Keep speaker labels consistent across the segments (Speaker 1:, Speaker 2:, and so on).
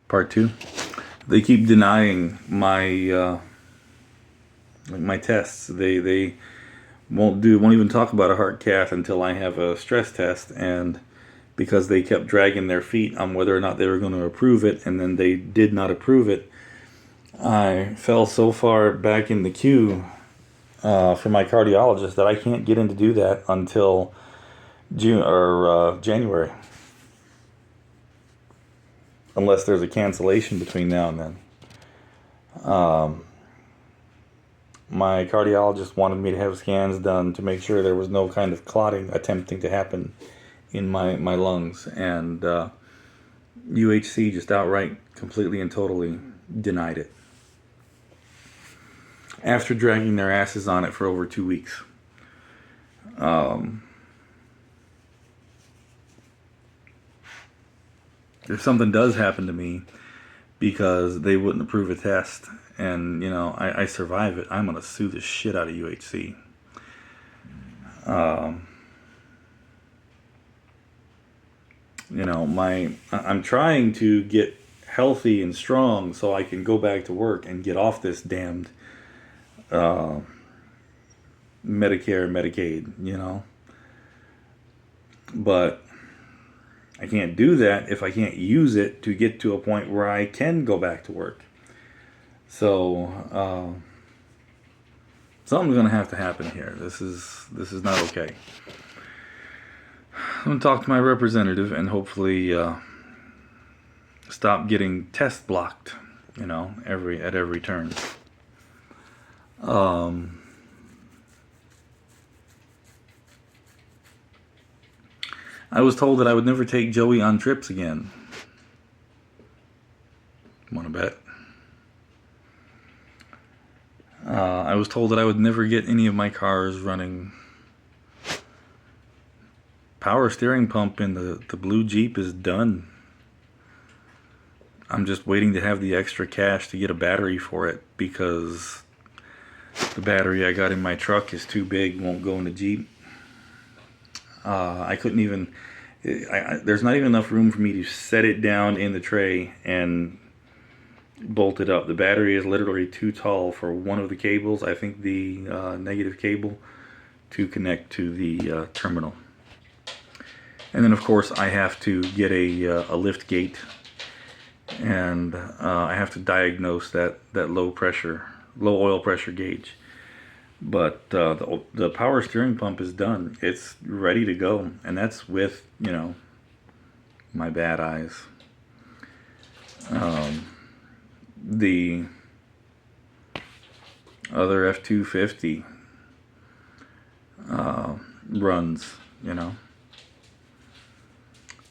Speaker 1: Part 2. They keep denying my my tests. They won't even talk about a heart cath until I have a stress test, and because they kept dragging their feet on whether or not they were going to approve it, and then they did not approve it, I fell so far back in the queue for my cardiologist that I can't get in to do that until June or January, unless there's a cancellation between now and then. My cardiologist wanted me to have scans done to make sure there was no kind of clotting attempting to happen in my lungs, and UHC just outright, completely and totally denied it after dragging their asses on it for over 2 weeks. If something does happen to me because they wouldn't approve a test, and I survive it, I'm gonna sue the shit out of UHC. I'm trying to get healthy and strong so I can go back to work and get off this damned Medicare, Medicaid, but I can't do that if I can't use it to get to a point where I can go back to work. So something's gonna have to happen here. This is not okay. I'm gonna talk to my representative and hopefully stop getting test blocked, at every turn. I was told that I would never take Joey on trips again. Want to bet? I was told that I would never get any of my cars running. Power steering pump in the blue Jeep is done. I'm just waiting to have the extra cash to get a battery for it, because the battery I got in my truck is too big, won't go in the Jeep. I couldn't even, there's not even enough room for me to set it down in the tray and bolt it up. The battery is literally too tall for one of the cables, I think the negative cable, to connect to the terminal. And then of course I have to get a lift gate, and I have to diagnose that low oil pressure gauge. But the power steering pump is done. It's ready to go, and that's with my bad eyes. The other F-250 runs,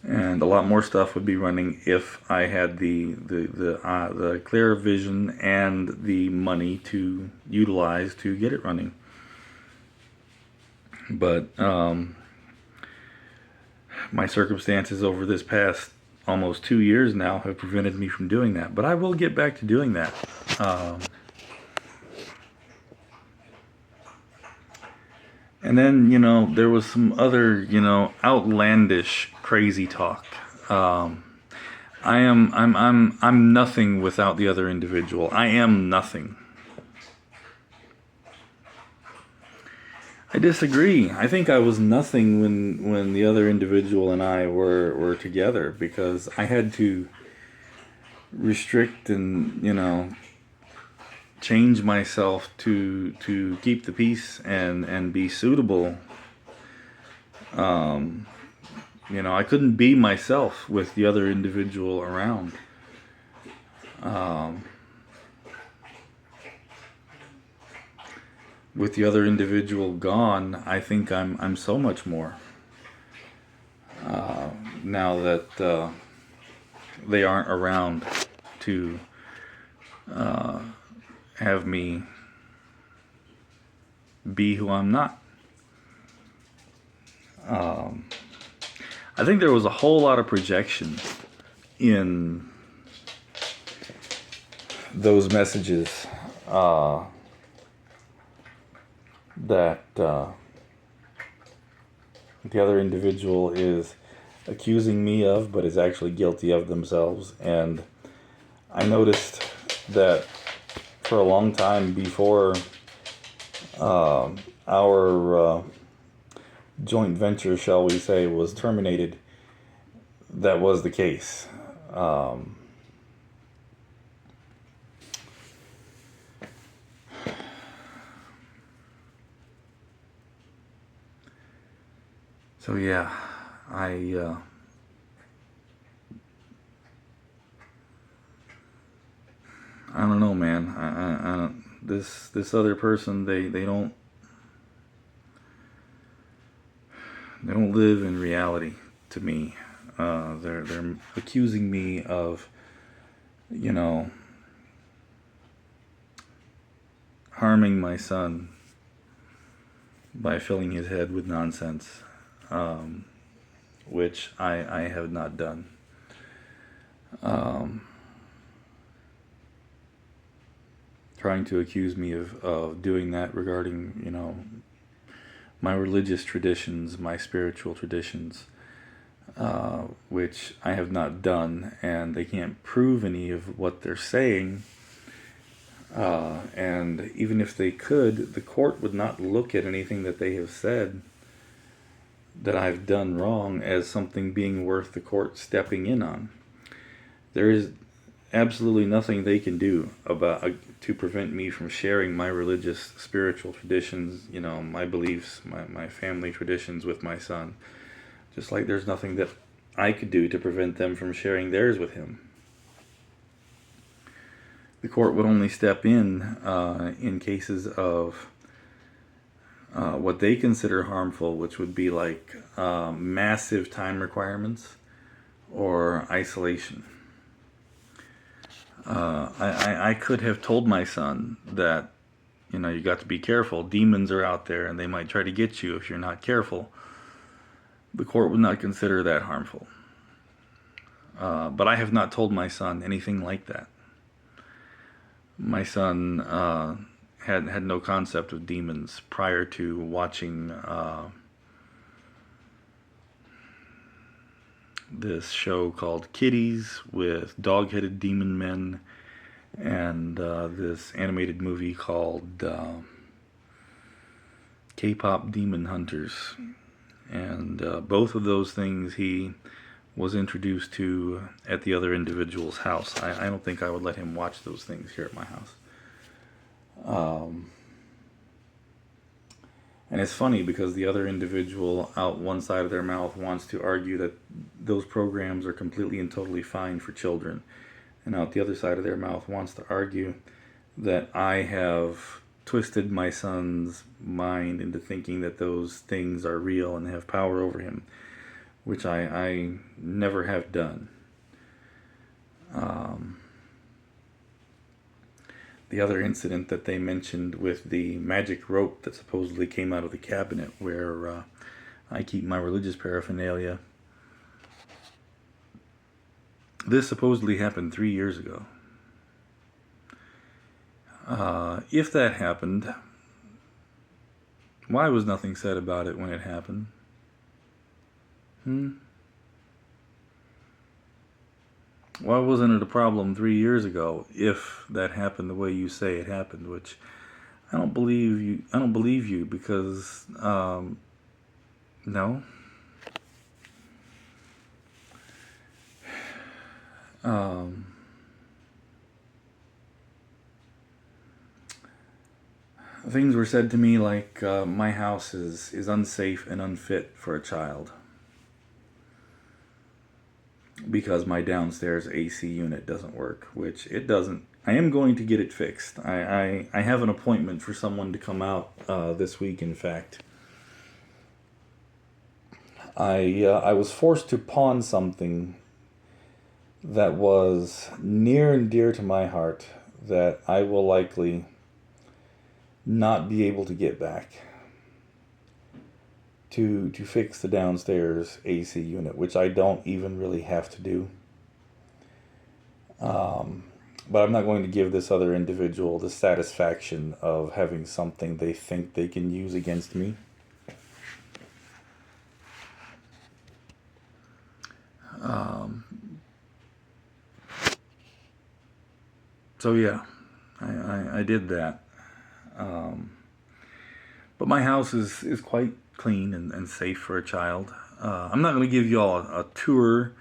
Speaker 1: and a lot more stuff would be running if I had the clear vision and the money to utilize to get it running. But my circumstances over this past almost 2 years now have prevented me from doing that. But I will get back to doing that. And then, there was some other, outlandish, crazy talk. I'm nothing without the other individual. I am nothing. I disagree. I think I was nothing when the other individual and I were together, because I had to restrict and, change myself to keep the peace and be suitable. I couldn't be myself with the other individual around. With the other individual gone, I think I'm so much more. Now that they aren't around to have me be who I'm not. I think there was a whole lot of projection in those messages that the other individual is accusing me of, but is actually guilty of themselves. And I noticed that for a long time before our joint venture, shall we say, was terminated, that was the case. Um, so yeah, I I don't know, man. I don't, this other person, they don't live in reality to me. They're accusing me of, you know, harming my son by filling his head with nonsense, um, which I have not done. Um, Trying to accuse me of doing that regarding, my religious traditions, my spiritual traditions, which I have not done, and they can't prove any of what they're saying. And even if they could, the court would not look at anything that they have said that I've done wrong as something being worth the court stepping in on. There is absolutely nothing they can do about to prevent me from sharing my religious spiritual traditions, my beliefs, my family traditions with my son. Just like there's nothing that I could do to prevent them from sharing theirs with him. The court would only step in cases of what they consider harmful, which would be like massive time requirements or isolation. I could have told my son that, you got to be careful. Demons are out there and they might try to get you if you're not careful. The court would not consider that harmful. But I have not told my son anything like that. My son had no concept of demons prior to watching this show called Kitties with dog-headed demon men, and this animated movie called K-pop Demon Hunters. And both of those things he was introduced to at the other individual's house. I don't think I would let him watch those things here at my house. And it's funny because the other individual out one side of their mouth wants to argue that those programs are completely and totally fine for children. And out the other side of their mouth wants to argue that I have twisted my son's mind into thinking that those things are real and have power over him, which I never have done. The other incident that they mentioned with the magic rope that supposedly came out of the cabinet where I keep my religious paraphernalia. This supposedly happened 3 years ago. If that happened, why was nothing said about it when it happened? Why wasn't it a problem 3 years ago if that happened the way you say it happened? Which I don't believe you. I don't believe you because no. Things were said to me like my house is unsafe and unfit for a child because my downstairs AC unit doesn't work, which it doesn't. I am going to get it fixed. I have an appointment for someone to come out this week, in fact. I was forced to pawn something that was near and dear to my heart that I will likely not be able to get back to fix the downstairs AC unit, which I don't even really have to do. But I'm not going to give this other individual the satisfaction of having something they think they can use against me. So yeah, I did that. But my house is quite clean and safe for a child. I'm not going to give you all a tour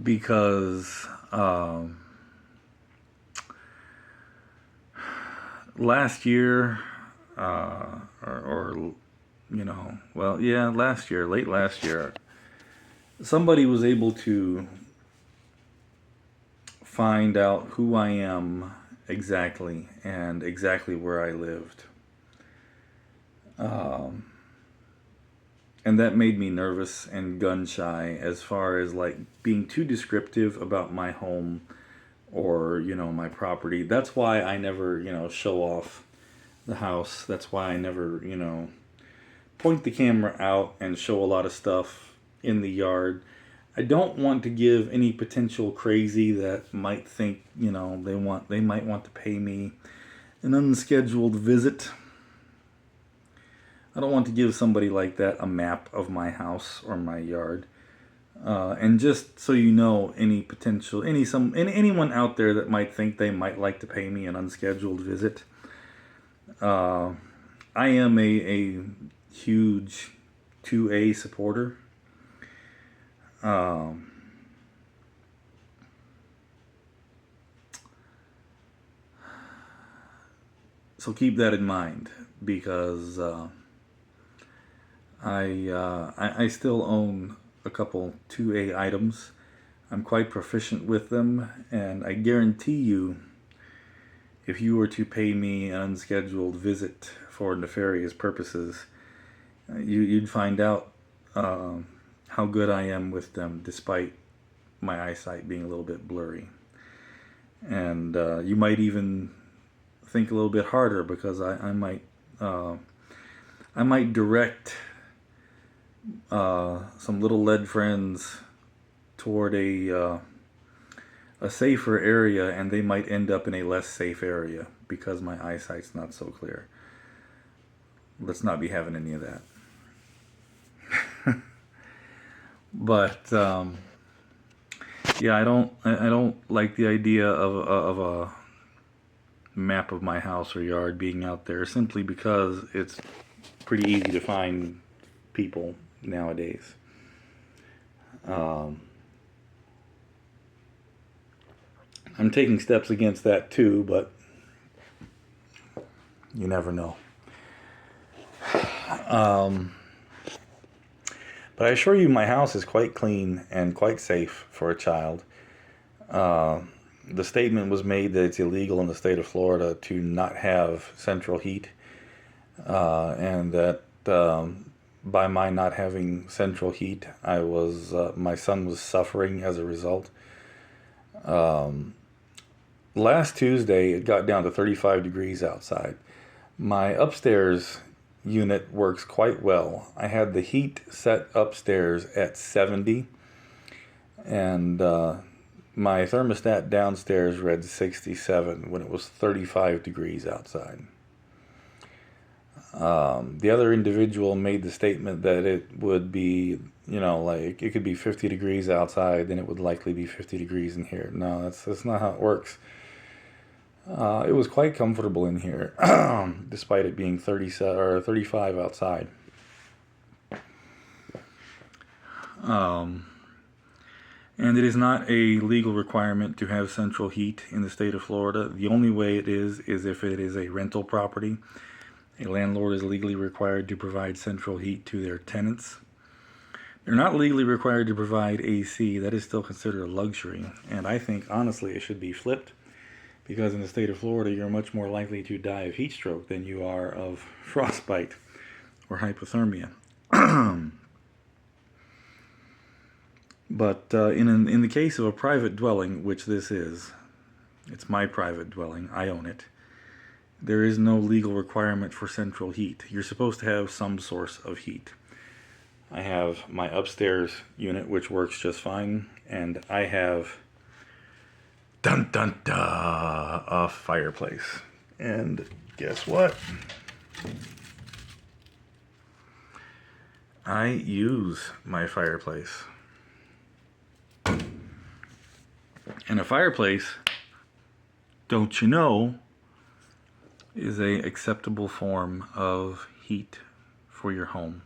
Speaker 1: because last year, or well, yeah, last year, late last year, somebody was able to find out who I am exactly and exactly where I lived. And that made me nervous and gun shy as far as like being too descriptive about my home or, my property. That's why I never, show off the house. That's why I never, point the camera out and show a lot of stuff in the yard. I don't want to give any potential crazy that might think, they might want to pay me an unscheduled visit. I don't want to give somebody like that a map of my house or my yard. And just so you know, anyone out there that might think they might like to pay me an unscheduled visit, I am a huge 2A supporter. So keep that in mind because I still own a couple 2A items. I'm quite proficient with them, and I guarantee you, if you were to pay me an unscheduled visit for nefarious purposes, you'd find out how good I am with them, despite my eyesight being a little bit blurry. And you might even think a little bit harder because I might direct some little lead friends toward a safer area, and they might end up in a less safe area because my eyesight's not so clear. Let's not be having any of that. But yeah, I don't like the idea of a map of my house or yard being out there, simply because it's pretty easy to find people nowadays. I'm taking steps against that too, but you never know. But I assure you, my house is quite clean and quite safe for a child. The statement was made that it's illegal in the state of Florida to not have central heat, and that by my not having central heat, my son was suffering as a result. Last Tuesday, it got down to 35 degrees outside. My upstairs unit works quite well. I had the heat set upstairs at 70, and my thermostat downstairs read 67 when it was 35 degrees outside. The other individual made the statement that it would be, like it could be 50 degrees outside, then it would likely be 50 degrees in here. No, that's not how it works. It was quite comfortable in here, despite it being 37 or 35 outside. And it is not a legal requirement to have central heat in the state of Florida. The only way it is if it is a rental property. A landlord is legally required to provide central heat to their tenants. They're not legally required to provide AC. That is still considered a luxury. And I think, honestly, it should be flipped. Because in the state of Florida, you're much more likely to die of heat stroke than you are of frostbite or hypothermia. But in the case of a private dwelling, which this is, it's my private dwelling, I own it, there is no legal requirement for central heat. You're supposed to have some source of heat. I have my upstairs unit, which works just fine, and I have dun dun dun, a fireplace. And guess what? I use my fireplace. And a fireplace don't you know, is a acceptable form of heat for your home.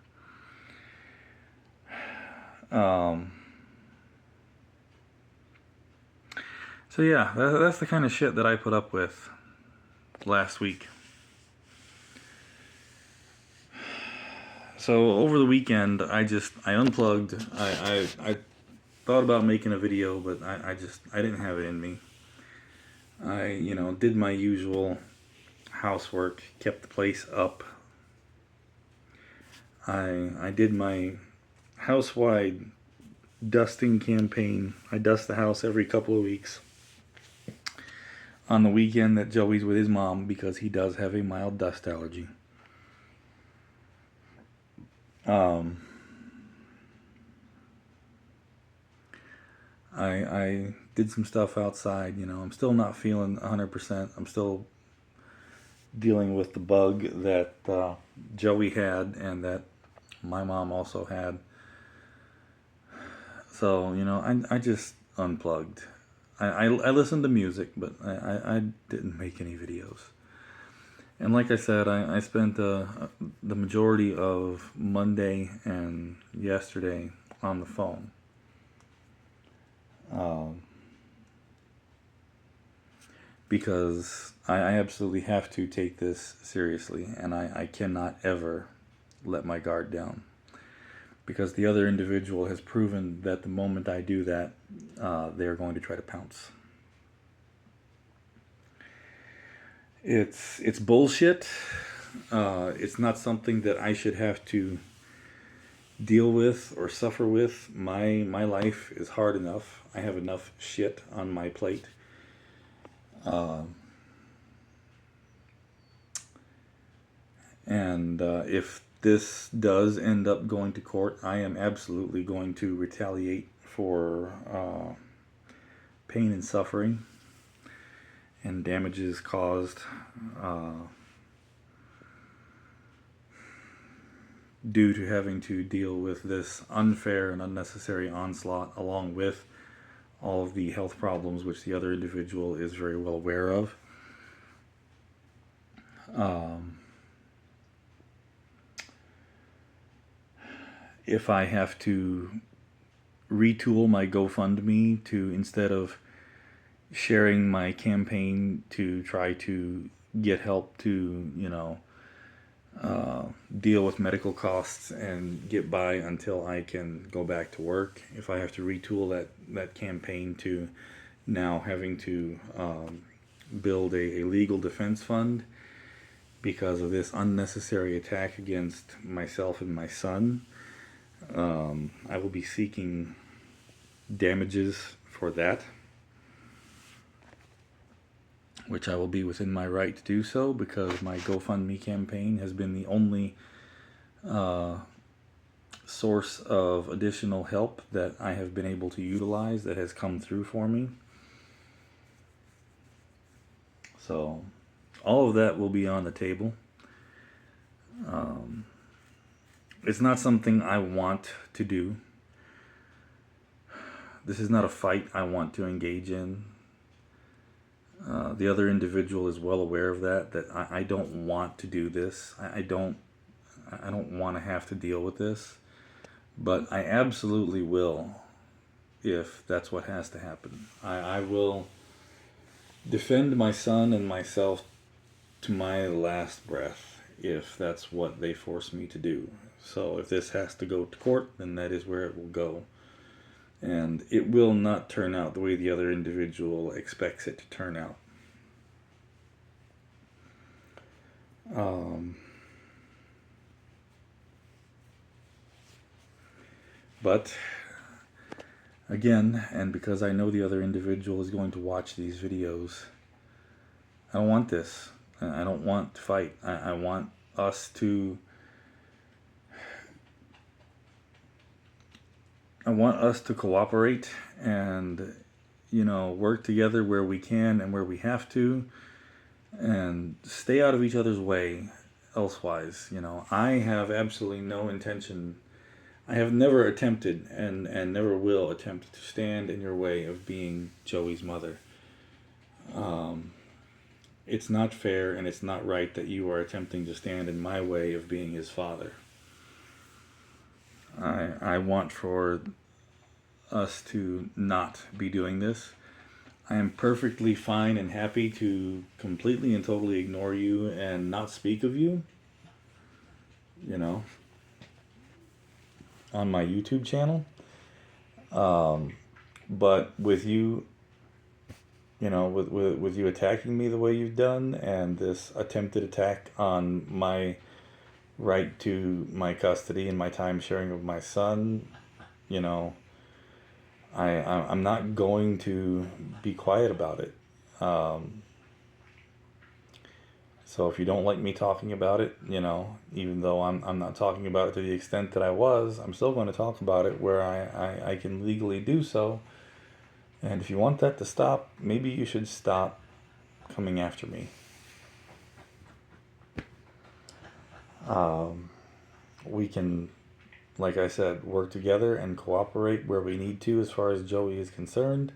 Speaker 1: So yeah, that's the kind of shit that I put up with last week. So over the weekend, I unplugged. I thought about making a video, but I didn't have it in me. I did my usual housework, kept the place up. I did my house-wide dusting campaign. I dust the house every couple of weeks. On the weekend that Joey's with his mom, because he does have a mild dust allergy. I did some stuff outside. I'm still not feeling 100%. I'm still dealing with the bug that Joey had and that my mom also had. So, I just unplugged. I listened to music, but I didn't make any videos. And like I said, I spent the majority of Monday and yesterday on the phone. Because I absolutely have to take this seriously, and I cannot ever let my guard down. Because the other individual has proven that the moment I do that, they're going to try to pounce. It's bullshit. It's not something that I should have to deal with or suffer with. My life is hard enough. I have enough shit on my plate. And if this does end up going to court, I am absolutely going to retaliate for pain and suffering and damages caused due to having to deal with this unfair and unnecessary onslaught, along with all of the health problems which the other individual is very well aware of. If I have to retool my GoFundMe to, instead of sharing my campaign to try to get help to, deal with medical costs and get by until I can go back to work, if I have to retool that campaign to now having to build a legal defense fund because of this unnecessary attack against myself and my son, I will be seeking damages for that, which I will be within my right to do so, because my GoFundMe campaign has been the only source of additional help that I have been able to utilize that has come through for me. So all of that will be on the table. It's not something I want to do. This is not a fight I want to engage in. The other individual is well aware of that I don't want to do this. I don't want to have to deal with this. But I absolutely will, if that's what has to happen. I will defend my son and myself to my last breath, if that's what they force me to do. So if this has to go to court, then that is where it will go. And it will not turn out the way the other individual expects it to turn out. But again, and because I know the other individual is going to watch these videos, I don't want this. I don't want to fight. I want us to cooperate and, work together where we can and where we have to, and stay out of each other's way elsewise. I have absolutely no intention. I have never attempted and never will attempt to stand in your way of being Joey's mother. It's not fair and it's not right that you are attempting to stand in my way of being his father. I want for us to not be doing this. I am perfectly fine and happy to completely and totally ignore you and not speak of you, you know, on my YouTube channel. But with you, with you attacking me the way you've done, and this attempted attack on my right to my custody and my time sharing of my son, you know, I'm not going to be quiet about it. So if you don't like me talking about it, even though I'm not talking about it to the extent that I was, I'm still going to talk about it where I can legally do so. And if you want that to stop, maybe you should stop coming after me. We can, like I said, work together and cooperate where we need to as far as Joey is concerned.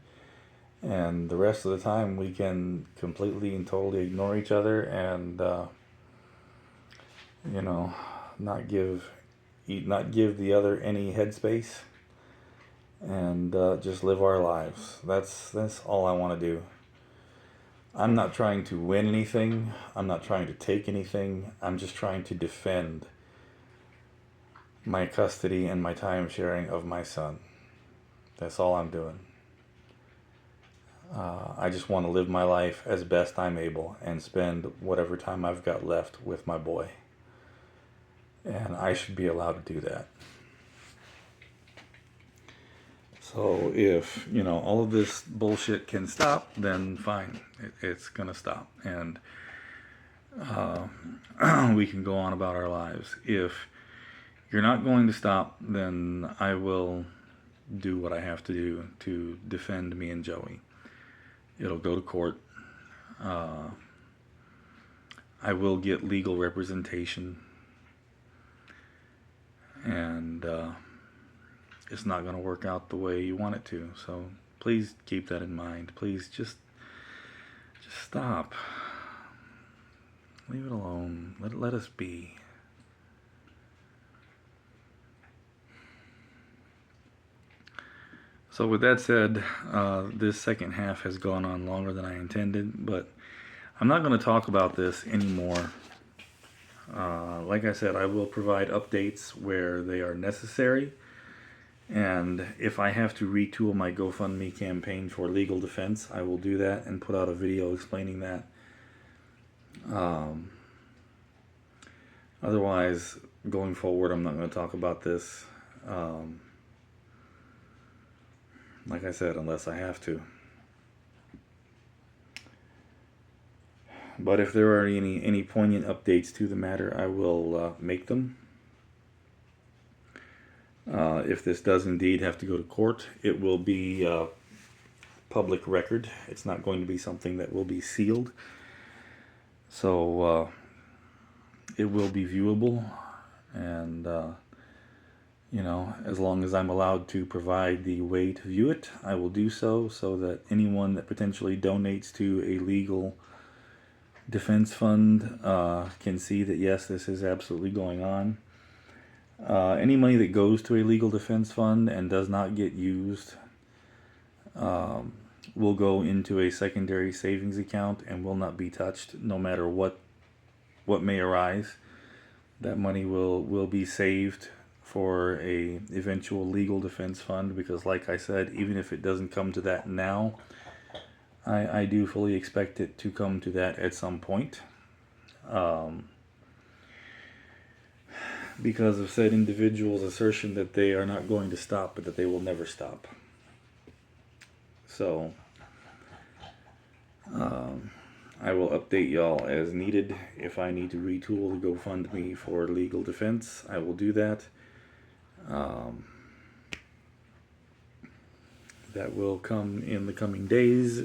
Speaker 1: And the rest of the time we can completely and totally ignore each other and, not give the other any headspace and just live our lives. That's all I want to do. I'm not trying to win anything. I'm not trying to take anything. I'm just trying to defend my custody and my time sharing of my son. That's all I'm doing. I just want to live my life as best I'm able and spend whatever time I've got left with my boy. And I should be allowed to do that. So if, all of this bullshit can stop, then fine. It's going to stop. And we can go on about our lives. If you're not going to stop, then I will do what I have to do to defend me and Joey. It'll go to court. I will get legal representation. And it's not going to work out the way you want it to. So please keep that in mind. Please just stop. Leave it alone. Let us be. So with that said, this second half has gone on longer than I intended, but I'm not going to talk about this anymore. Like I said, I will provide updates where they are necessary, and if I have to retool my GoFundMe campaign for legal defense, I will do that and put out a video explaining that. Otherwise, going forward, I'm not going to talk about this. Like I said, unless I have to. But if there are any poignant updates to the matter, I will make them. If this does indeed have to go to court, it will be public record. It's not going to be something that will be sealed. So it will be viewable, and as long as I'm allowed to provide the way to view it, I will do so that anyone that potentially donates to a legal defense fund can see that yes, this is absolutely going on. Any money that goes to a legal defense fund and does not get used will go into a secondary savings account and will not be touched no matter what may arise. That money will be saved for a eventual legal defense fund, because like I said, even if it doesn't come to that now, I do fully expect it to come to that at some point. Because of said individual's assertion that they are not going to stop, but that they will never stop. So, I will update y'all as needed. If I need to retool the GoFundMe for legal defense, I will do that. That will come in the coming days.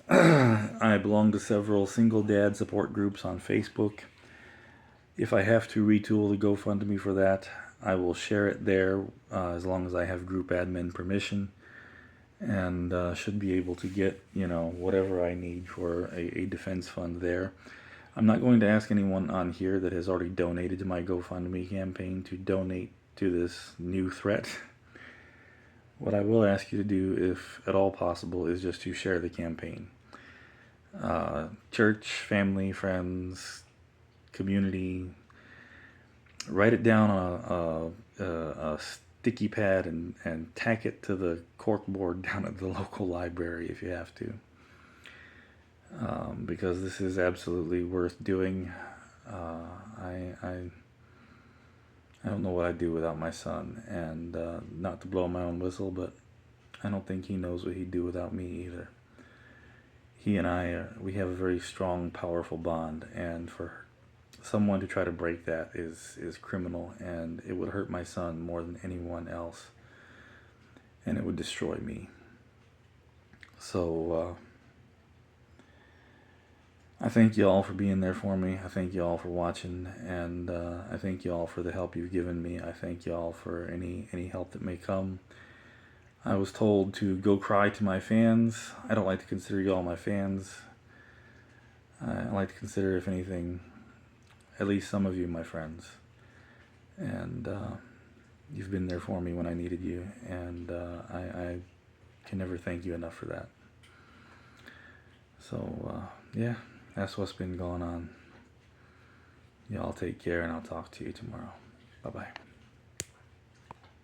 Speaker 1: I belong to several single dad support groups on Facebook. If I have to retool the GoFundMe for that, I will share it there as long as I have group admin permission. and should be able to get, whatever I need for a defense fund there. I'm not going to ask anyone on here that has already donated to my GoFundMe campaign to donate to this new threat. What I will ask you to do, if at all possible, is just to share the campaign. Church, family, friends, community, write it down on a sticky pad and tack it to the corkboard down at the local library if you have to. Because this is absolutely worth doing. I don't know what I'd do without my son, and not to blow my own whistle, but I don't think he knows what he'd do without me either. He and I, we have a very strong, powerful bond, and for someone to try to break that is criminal, and it would hurt my son more than anyone else, and it would destroy me. So I thank you all for being there for me. I thank you all for watching, and I thank you all for the help you've given me. I thank you all for any help that may come. I was told to go cry to my fans. I don't like to consider you all my fans. I like to consider, if anything, at least some of you my friends. And you've been there for me when I needed you, and I can never thank you enough for that. So, yeah, that's what's been going on. Y'all take care, and I'll talk to you tomorrow. Bye-bye.